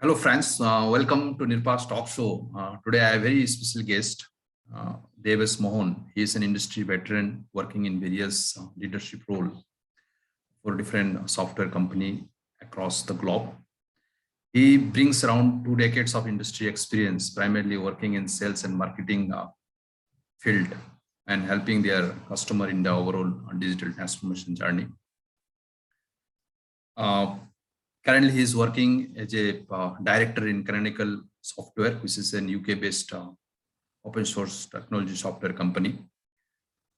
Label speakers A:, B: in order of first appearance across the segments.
A: Hello, friends. Welcome to Nirpa's talk show. Today, I have a very special guest, Deveshs Mohan. He is an industry veteran working in various leadership roles for different software company across the globe. He brings around 2 decades of industry experience, primarily working in sales and marketing field and helping their customer in the overall digital transformation journey. Uh, Currently, he is working as a director in Canonical Software, which is an UK-based open source technology software company.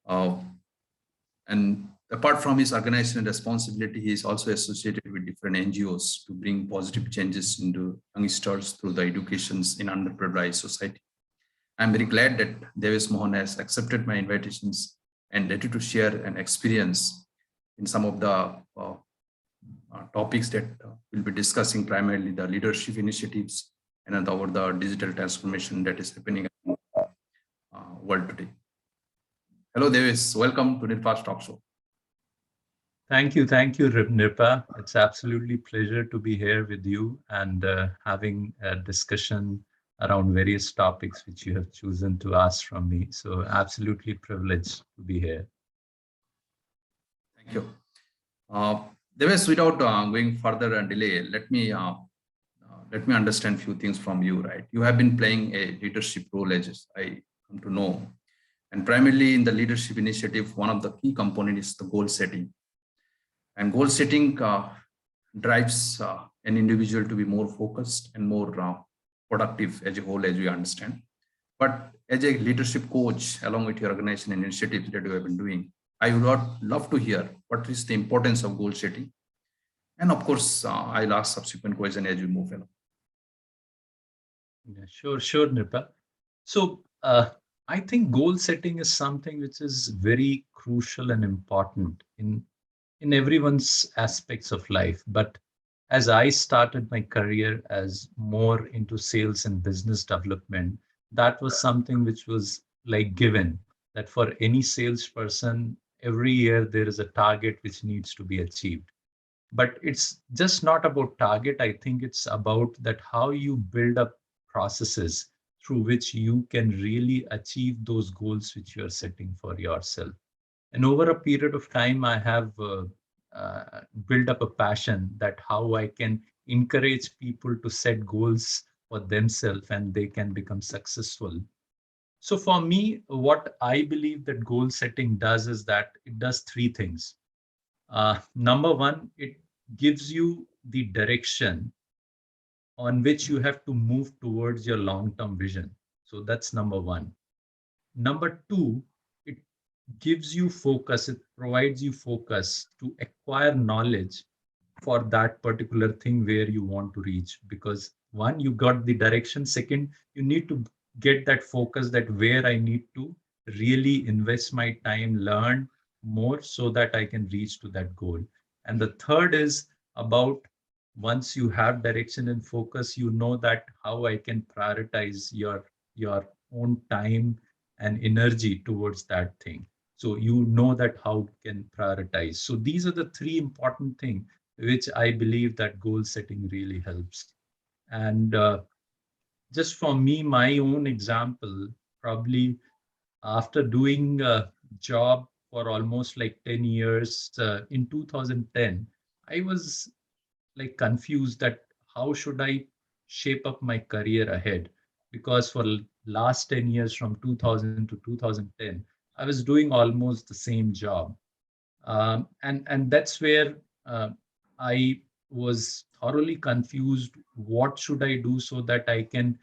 A: And apart from his organizational responsibility, he is also associated with different NGOs to bring positive changes into youngsters through the educations in underprivileged society. I'm very glad that Deveshs Mohan has accepted my invitations and ready to share an experience in some of the topics that we'll be discussing, primarily the leadership initiatives and over the digital transformation that is happening in the world today. Hello, Devesh. Welcome to Nirpa's talk show.
B: Thank you, Nirpa. It's absolutely pleasure to be here with you and having a discussion around various topics which you have chosen to ask from me. So absolutely privileged to be here.
A: Thank you. Devesh, without going further and delay, let me understand a few things from you. Right, you have been playing a leadership role, as I come to know, and primarily in the leadership initiative, one of the key components is the goal setting. And goal setting drives an individual to be more focused and more productive as a whole, as we understand. But as a leadership coach, along with your organization and initiatives that you have been doing, I would love to hear what is the importance of goal setting. And of course, I'll ask subsequent questions as we move along.
B: Yeah, sure, Nirpa. So I think goal setting is something which is very crucial and important in everyone's aspects of life. But as I started my career as more into sales and business development, that was something which was like given that for any salesperson, every year there is a target which needs to be achieved. But it's just not about target. I think it's about that how you build up processes through which you can really achieve those goals which you are setting for yourself. And over a period of time, I have built up a passion that how I can encourage people to set goals for themselves and they can become successful. So for me, what I believe that goal setting does is that it does three things. Number one, it gives you the direction on which you have to move towards your long-term vision. So that's number one. Number two, it gives you focus, it provides you focus to acquire knowledge for that particular thing where you want to reach. Because one, you got the direction. Second, you need to get that focus that where I need to really invest my time, learn more so that I can reach to that goal. And the third is about once you have direction and focus, you know that how I can prioritize your own time and energy towards that thing. So you know that how you can prioritize. So these are the three important things which I believe that goal setting really helps. And just for me, my own example, probably after doing a job for almost like 10 years, in 2010, I was like confused that how should I shape up my career ahead? Because for last 10 years from 2000 to 2010, I was doing almost the same job. And that's where I was thoroughly confused. What should I do so that I can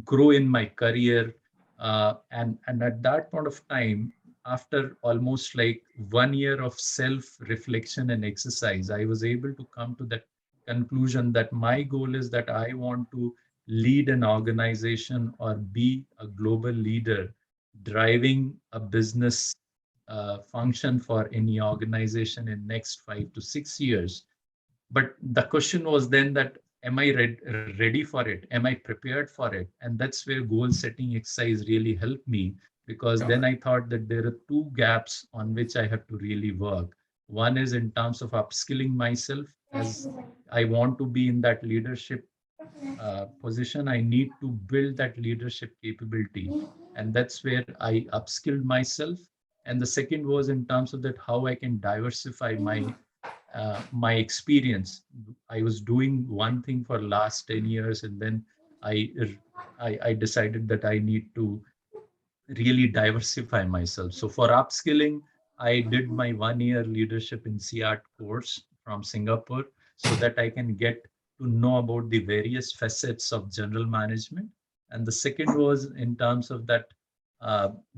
B: grow in my career? And at that point of time, after almost like 1 year of self-reflection and exercise, I was able to come to that conclusion that my goal is that I want to lead an organization or be a global leader driving a business function for any organization in next 5 to 6 years. But the question was then that am I ready for it? Am I prepared for it? And that's where goal setting exercise really helped me, because then I thought that there are two gaps on which I have to really work. One is in terms of upskilling myself, as I want to be in that leadership position, I need to build that leadership capability, and that's where I upskilled myself. And the second was in terms of that how I can diversify my experience. I was doing one thing for last 10 years, and then I I decided that I need to really diversify myself. So for upskilling, I did my 1 year leadership in CRT course from Singapore so that I can get to know about the various facets of general management. And the second was in terms of that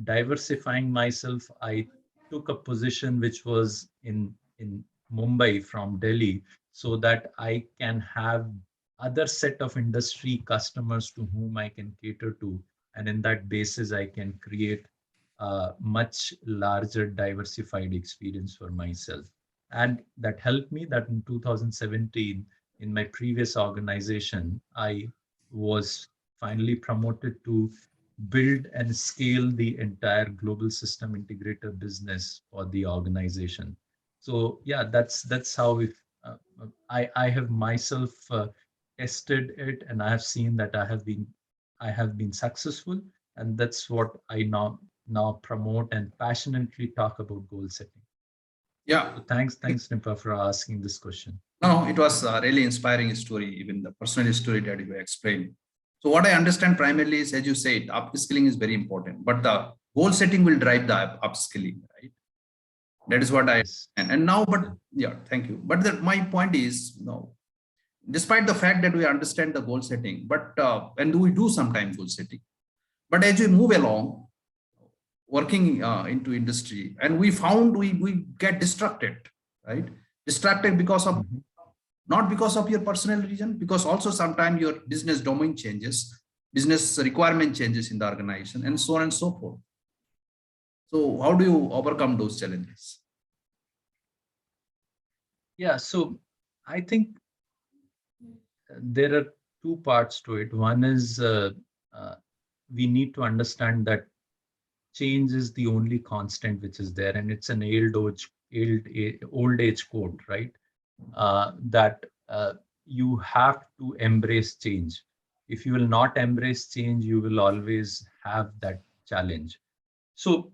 B: diversifying myself. I took a position which was in Mumbai from Delhi so that I can have other set of industry customers to whom I can cater to, and in that basis I can create a much larger diversified experience for myself. And that helped me that in 2017 in my previous organization I was finally promoted to build and scale the entire global system integrator business for the organization. So yeah, that's how I have myself tested it, and I have seen that I have been successful, and that's what I now promote and passionately talk about goal setting.
A: Yeah.
B: So thanks Nipa for asking this question.
A: No, it was a really inspiring story, even the personal story that you explained. So what I understand primarily is, as you said, upskilling is very important, but the goal setting will drive the upskilling, right? That is what I
B: Yes.
A: and now, but
B: Yeah.
A: yeah, thank you. But my point is, no, despite the fact that we understand the goal setting, but and we do sometimes goal setting, but as we move along, working into industry, and we found we get distracted, right? Distracted because of,
B: Mhm.
A: not because of your personal reason, because also sometimes your business domain changes, business requirement changes in the organization, and so on and so forth. So how do you overcome those challenges?
B: Yeah, so I think there are two parts to it. One is uh, we need to understand that change is the only constant which is there, and it's an old age quote, right? That you have to embrace change. If you will not embrace change, you will always have that challenge. So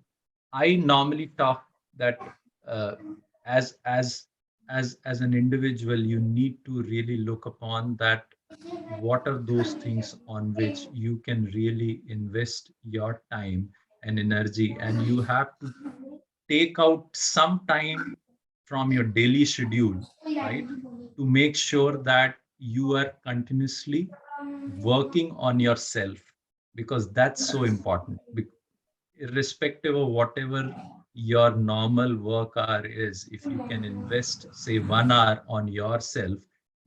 B: I normally talk that uh, as as as an individual, you need to really look upon that what are those things on which you can really invest your time and energy, and you have to take out some time from your daily schedule, right, to make sure that you are continuously working on yourself, because that's so important. Irrespective of whatever your normal work hour is, if you can invest say 1 hour on yourself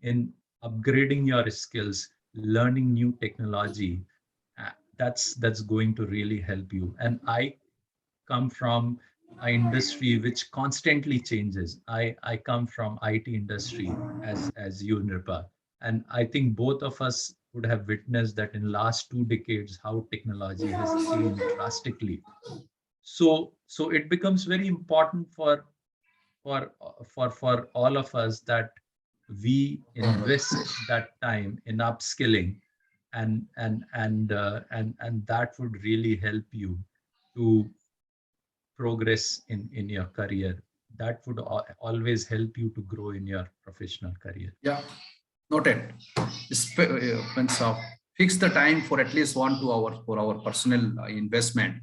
B: in upgrading your skills, learning new technology, that's going to really help you. And I come from an industry which constantly changes. I come from IT industry as you, Nirpa, and I think both of us would have witnessed that in last 2 decades how technology has changed drastically. So it becomes very important for all of us that we invest that time in upskilling, and that would really help you to progress in your career. That would always help you to grow in your professional career.
A: Yeah, noted. Means, fix the time for at least 1 2 hours for our personal investment.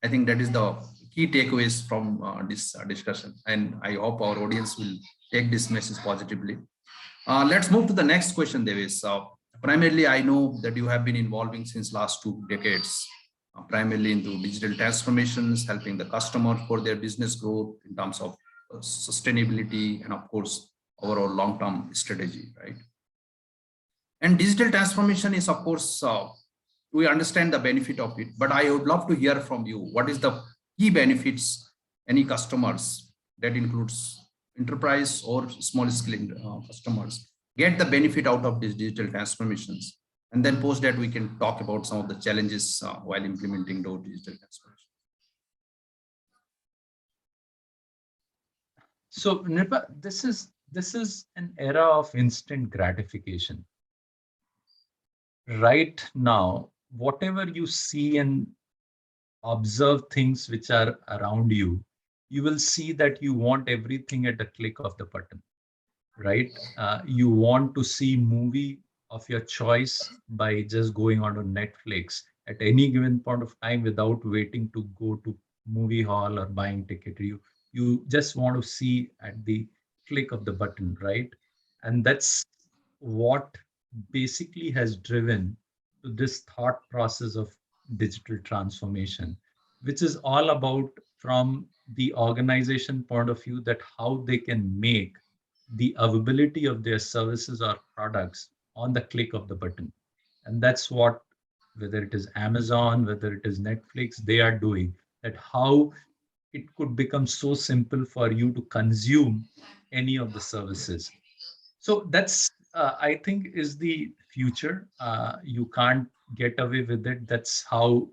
A: I think that is the key takeaways from this discussion, and I hope our audience will take this message positively. Let's move to the next question, Devesh. Primarily, I know that you have been involving since last 2 decades, primarily into digital transformations, helping the customer for their business growth in terms of sustainability and, of course, overall long-term strategy, right? And digital transformation is, of course, we understand the benefit of it, but I would love to hear from you. What is the key benefits any customers, that includes enterprise or small scale customers, get the benefit out of these digital transformations? And then post that we can talk about some of the challenges while implementing those digital transformations.
B: So Nirpa, this is an era of instant gratification. right now, whatever you see and observe things which are around you, you will see that you want everything at a click of the button, right? You want to see movie of your choice by just going on to Netflix at any given point of time without waiting to go to movie hall or buying ticket. You just want to see at the click of the button, right? And that's what basically has driven to this thought process of digital transformation, which is all about from the organization point of view that how they can make the availability of their services or products on the click of the button. And that's what, whether it is Amazon, whether it is Netflix, they are doing that, how it could become so simple for you to consume any of the services. So that's, I think, is the future. You can't get away with it. That's how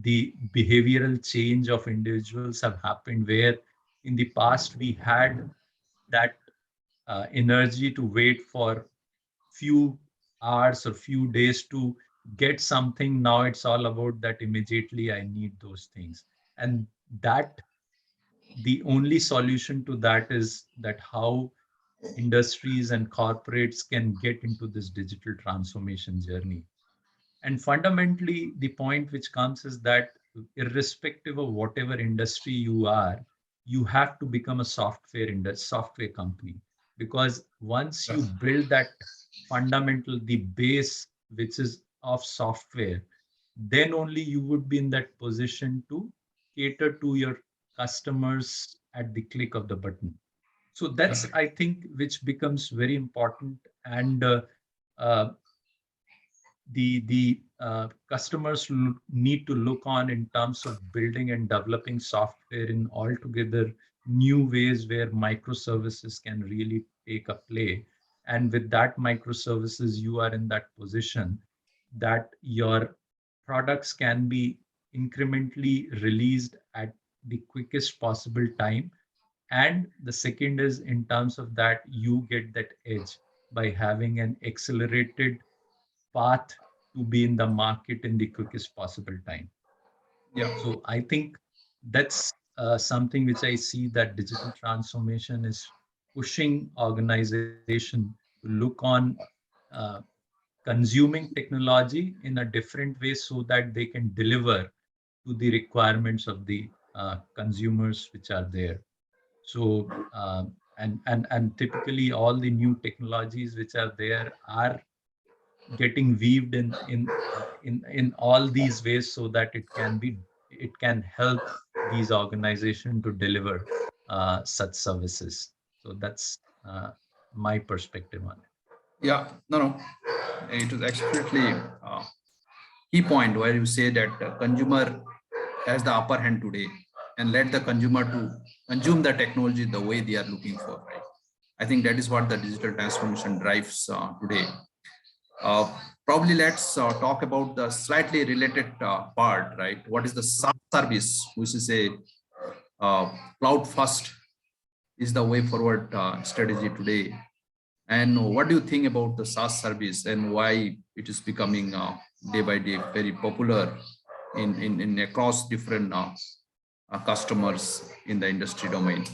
B: the behavioral change of individuals have happened, where in the past we had that energy to wait for few hours or few days to get something. Now it's all about that immediately I need those things. And that, the only solution to that is that how industries and corporates can get into this digital transformation journey. And fundamentally, the point which comes is that irrespective of whatever industry you are, you have to become a software company. Because once you
A: Yes.
B: build that fundamental, the base which is of software, then only you would be in that position to cater to your customers at the click of the button. So that's,
A: Correct.
B: I think, which becomes very important. And uh, the customers need to look on in terms of building and developing software in altogether new ways where microservices can really take a play. And with that microservices, you are in that position that your products can be incrementally released at the quickest possible time. And the second is, in terms of that, you get that edge by having an accelerated path to be in the market in the quickest possible time.
A: Yeah.
B: So I think that's something which I see, that digital transformation is pushing organization to look on uh, consuming technology in a different way so that they can deliver to the requirements of the consumers which are there. So and typically all the new technologies which are there are getting weaved in all these ways so that it can help these organizations to deliver such services. So that's my perspective on it.
A: Yeah. No, no. It was absolutely key point where you say that consumer has the upper hand today, and let the consumer to consume the technology the way they are looking for, right? I think that is what the digital transformation drives today. Uh, Probably let's talk about the slightly related part, right? What is the SaaS service, which is a cloud first is the way forward strategy today. And what do you think about the SaaS service and why it is becoming day by day very popular in across different customers in the industry domain?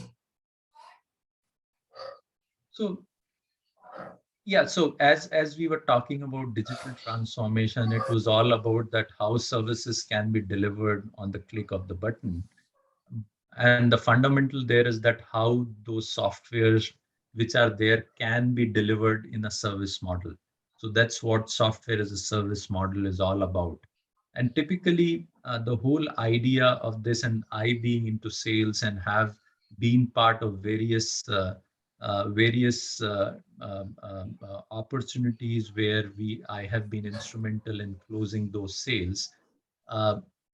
B: So yeah, so as we were talking about digital transformation, it was all about that how services can be delivered on the click of the button. And the fundamental there is that how those softwares which are there can be delivered in a service model. So that's what software as a service model is all about. And typically, the whole idea of this, and I being into sales and have been part of various opportunities where we I have been instrumental in closing those sales.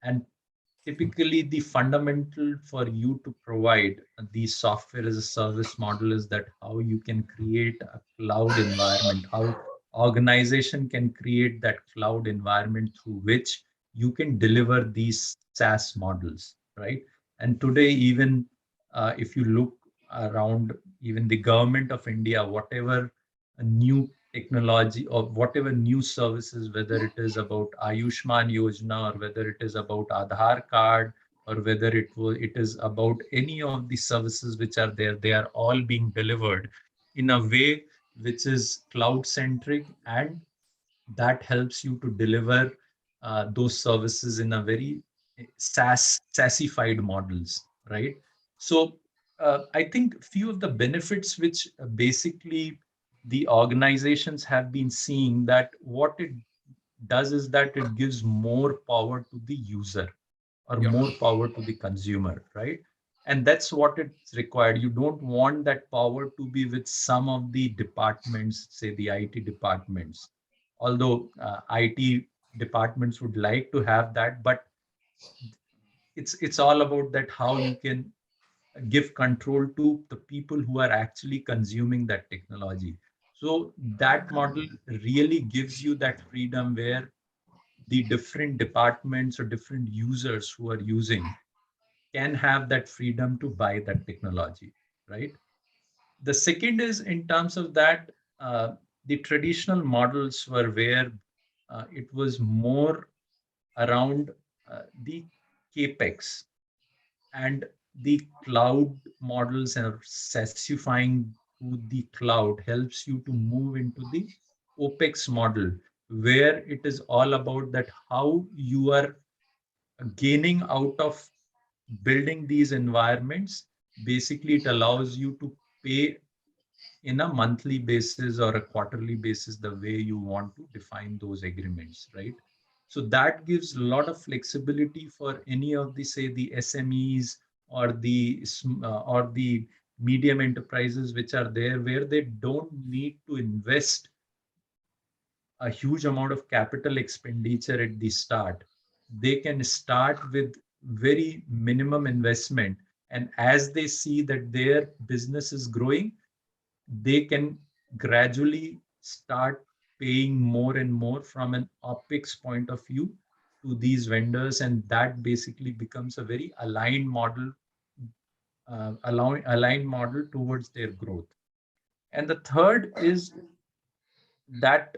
B: And typically the fundamental for you to provide the software as a service model is that how you can create a cloud environment, how organization can create that cloud environment through which you can deliver these SaaS models, right? And today, even if you look around, even the government of India, whatever new technology or whatever new services, whether it is about Ayushman Yojana or whether it is about Aadhaar card or whether it is about any of the services which are there, they are all being delivered in a way which is cloud centric, and that helps you to deliver those services in a very SaaSified models, right? So I think few of the benefits which basically the organizations have been seeing, that what it does is that it gives more power to the user or
A: Yeah.
B: more power to the consumer, right? And that's what it's required. You don't want that power to be with some of the departments, say the IT departments, although IT departments would like to have that, but it's all about that how you can give control to the people who are actually consuming that technology. So that model really gives you that freedom where the different departments or different users who are using can have that freedom to buy that technology, right? The second is in terms of that, the traditional models were where it was more around the capex, and the cloud models and sassifying to the cloud helps you to move into the opex model, where it is all about that how you are gaining out of building these environments. Basically it allows you to pay in a monthly basis or a quarterly basis the way you want to define those agreements, right? So that gives a lot of flexibility for any of the, say, the SMEs or the medium enterprises which are there, where they don't need to invest a huge amount of capital expenditure at the start. They can start with very minimum investment, and as they see that their business is growing, they can gradually start paying more and more from an OpEx point of view to these vendors, and that basically becomes a very aligned model towards their growth. And the third is that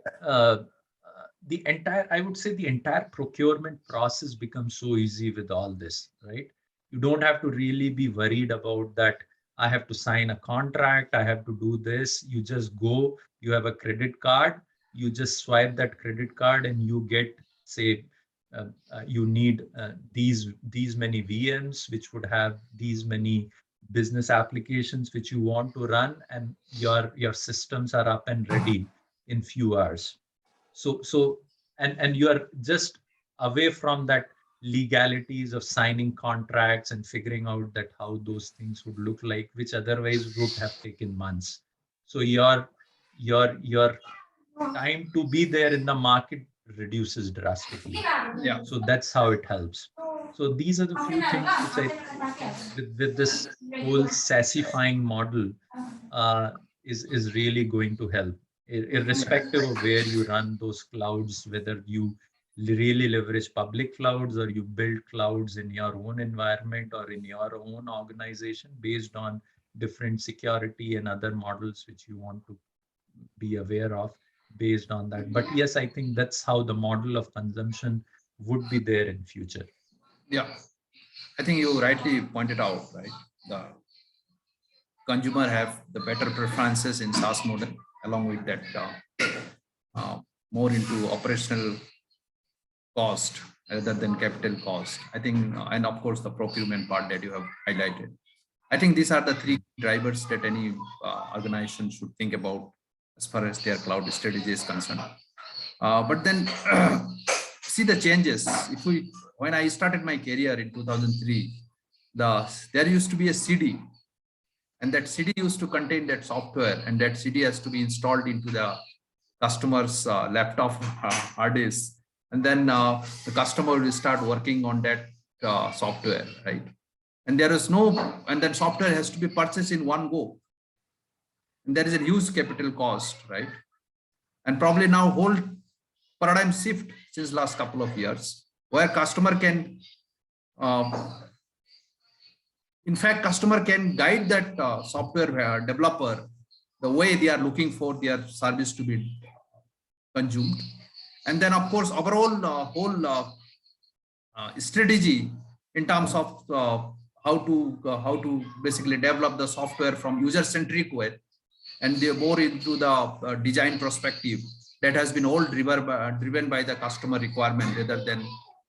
B: the entire, I would say, the entire procurement process becomes so easy with all this, right? You don't have to really be worried about that. I have to sign a contract, I have to do this. You just go, you have a credit card, you just swipe that credit card and you get, say, you need these many VMs, which would have these many business applications which you want to run, and your systems are up and ready in few hours. So and you are just away from that legalities of signing contracts and figuring out that how those things would look like, which otherwise would have taken months. So your time to be there in the market reduces drastically.
A: Yeah.
B: So that's how it helps. So these are the few things which I think with this whole sassifying model is really going to help, irrespective of where you run those clouds, whether you really leverage public clouds or you build clouds in your own environment or in your own organization based on different security and other models which you want to be aware of based on that. But yes, I think that's how the model of consumption would be there in future.
A: Yeah. I think you rightly pointed out, right? The consumer have the better preferences in SaaS model, along with that more into operational cost rather than capital cost. I think, and of course, the procurement part that you have highlighted. I think these are the three drivers that any organization should think about as far as their cloud strategy is concerned. But then see the changes. When I started my career in 2003, there used to be a CD, and that CD used to contain that software, and that CD has to be installed into the customer's laptop hard disk, and then the customer will start working on that software, right? And there is no, and then software has to be purchased in one go, and there is a huge capital cost, right? And probably now whole paradigm shift since last couple of years, where customer can in fact customer can guide that software developer the way they are looking for their service to be consumed. And then, of course, overall whole strategy in terms of how to basically develop the software from user-centric way, and they're more into the design perspective that has been all driven by the customer requirement rather than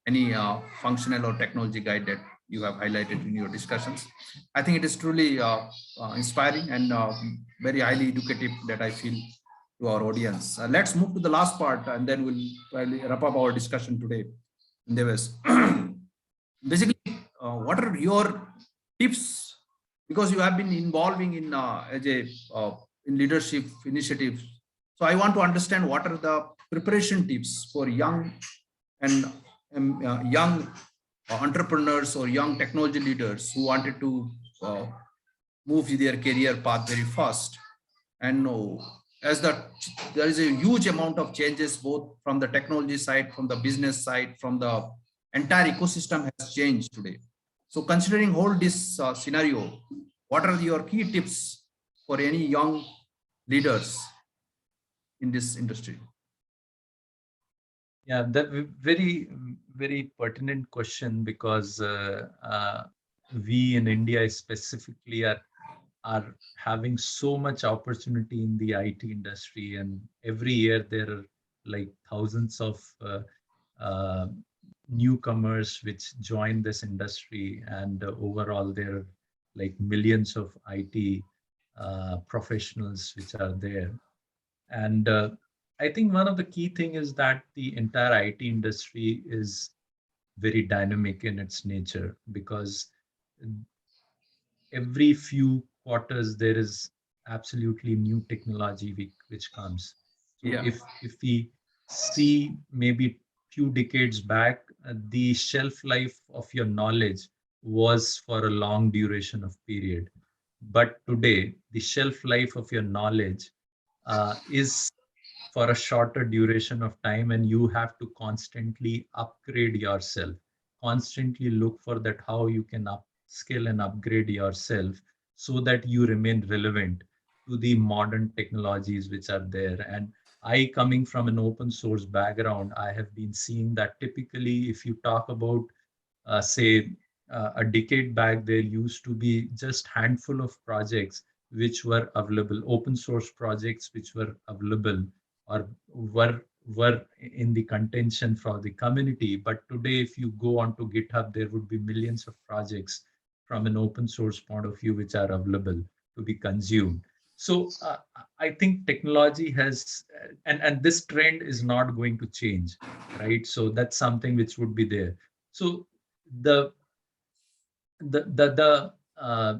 A: any functional or technology guide that you have highlighted in your discussions. I think it is truly inspiring and very highly educative that I feel to our audience. Let's move to the last part and then we'll probably wrap up our discussion today. Devesh, basically, what are your tips? Because you have been involving in as a in leadership initiatives. So I want to understand what are the preparation tips for young and young entrepreneurs or young technology leaders who wanted to move their career path very fast. And as there is a huge amount of changes both from the technology side, from the business side, from the entire ecosystem has changed today. So considering all this scenario, what are your key tips for any young leaders in this industry?
B: Yeah, that very, very pertinent question, because we in India specifically are having so much opportunity in the IT industry, and every year there are like thousands of uh, newcomers which join this industry, and overall there are like millions of IT professionals which are there. And I think one of the key thing is that the entire IT industry is very dynamic in its nature, because every few quarters there is absolutely new technology which comes. So
A: Yeah.
B: if we see maybe few decades back, the shelf life of your knowledge was for a long duration of period, but today the shelf life of your knowledge is for a shorter duration of time, and you have to constantly upgrade yourself, constantly look for that how you can upskill and upgrade yourself so that you remain relevant to the modern technologies which are there. And I, coming from an open source background, I have been seeing that typically if you talk about say a decade back, there used to be just handful of projects which were available, open source projects which were available or were in the contention for the community. But today, if you go onto GitHub, there would be millions of projects from an open source point of view which are available to be consumed. So I think technology has, and this trend is not going to change, right? So that's something which would be there. So the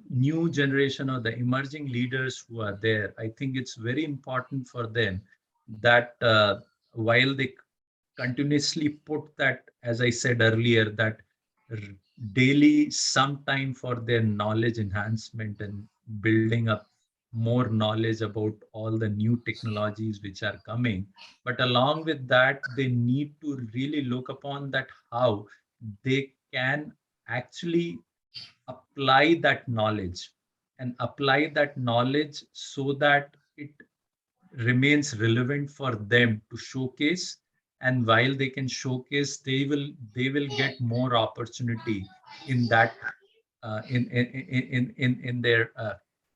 B: new generation or the emerging leaders who are there, I think it's very important for them that while they continuously put that, as I said earlier, that r- daily some time for their knowledge enhancement and building up more knowledge about all the new technologies which are coming. But along with that, they need to really look upon that how they can actually apply that knowledge, and apply that knowledge so that it remains relevant for them to showcase. And while they can showcase, they will get more opportunity in that in their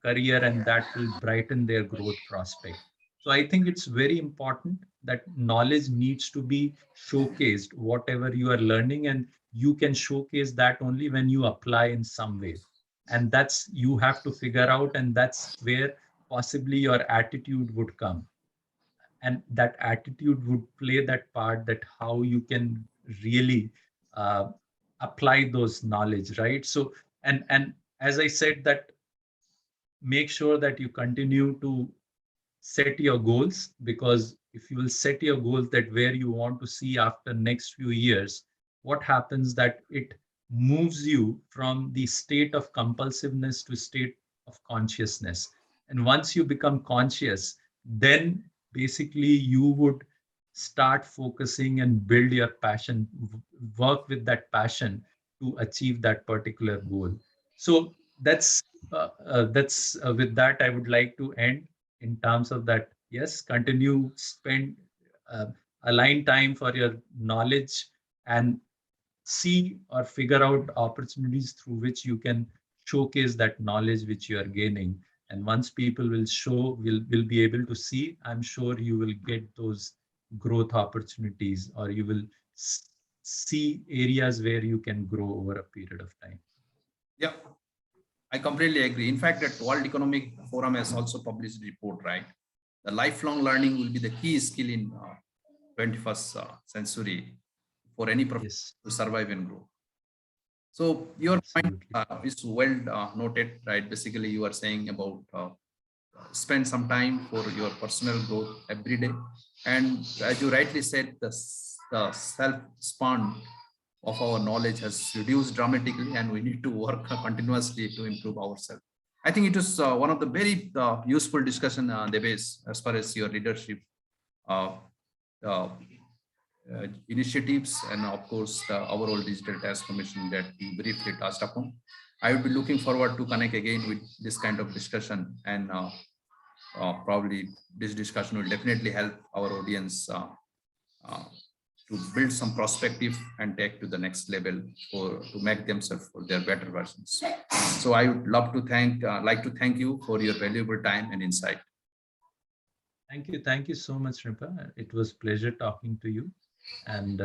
B: career, and that will brighten their growth prospect. So I think it's very important that knowledge needs to be showcased, whatever you are learning, and you can showcase that only when you apply in some way. And that's you have to figure out, and that's where possibly your attitude would come, and that attitude would play that part, that how you can really uh, apply those knowledge, right? So and as I said, that make sure that you continue to set your goals, because if you will set your goals that where you want to see after next few years, what happens that it moves you from the state of compulsiveness to state of consciousness. And once you become conscious, then basically you would start focusing and build your passion, work with that passion to achieve that particular goal. So that's with that I would like to end in terms of that, yes, continue, spend, uh, align time for your knowledge, and see or figure out opportunities through which you can showcase that knowledge which you are gaining. And once people will be able to see, I'm sure you will get those growth opportunities, or you will see areas where you can grow over a period of time.
A: Yeah, I completely agree. In fact, that World Economic Forum has also published a report, right? The lifelong learning will be the key skill in 21st century for any profession
B: Yes,
A: to survive and grow. So your point
B: absolutely.
A: is well noted, right? Basically, you are saying about spend some time for your personal growth every day. And as you rightly said, the self span of our knowledge has reduced dramatically, and we need to work continuously to improve ourselves. I think it was one of the very useful discussion, Devesh, as far as your leadership uh, uh, initiatives, and of course the overall digital transformation that we briefly touched upon. I would be looking forward to connect again with this kind of discussion, and probably this discussion will definitely help our audience uh, to build some perspective and take to the next level for to make themselves for their better versions. So I would love to like to thank you for your valuable time and insight.
B: Thank you so much, Ripa. It was pleasure talking to you, and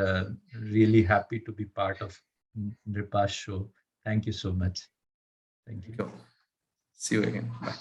B: really happy to be part of Ripa's show. Thank you so much. Thank
A: Thank
B: you.
A: you. See you again. Bye.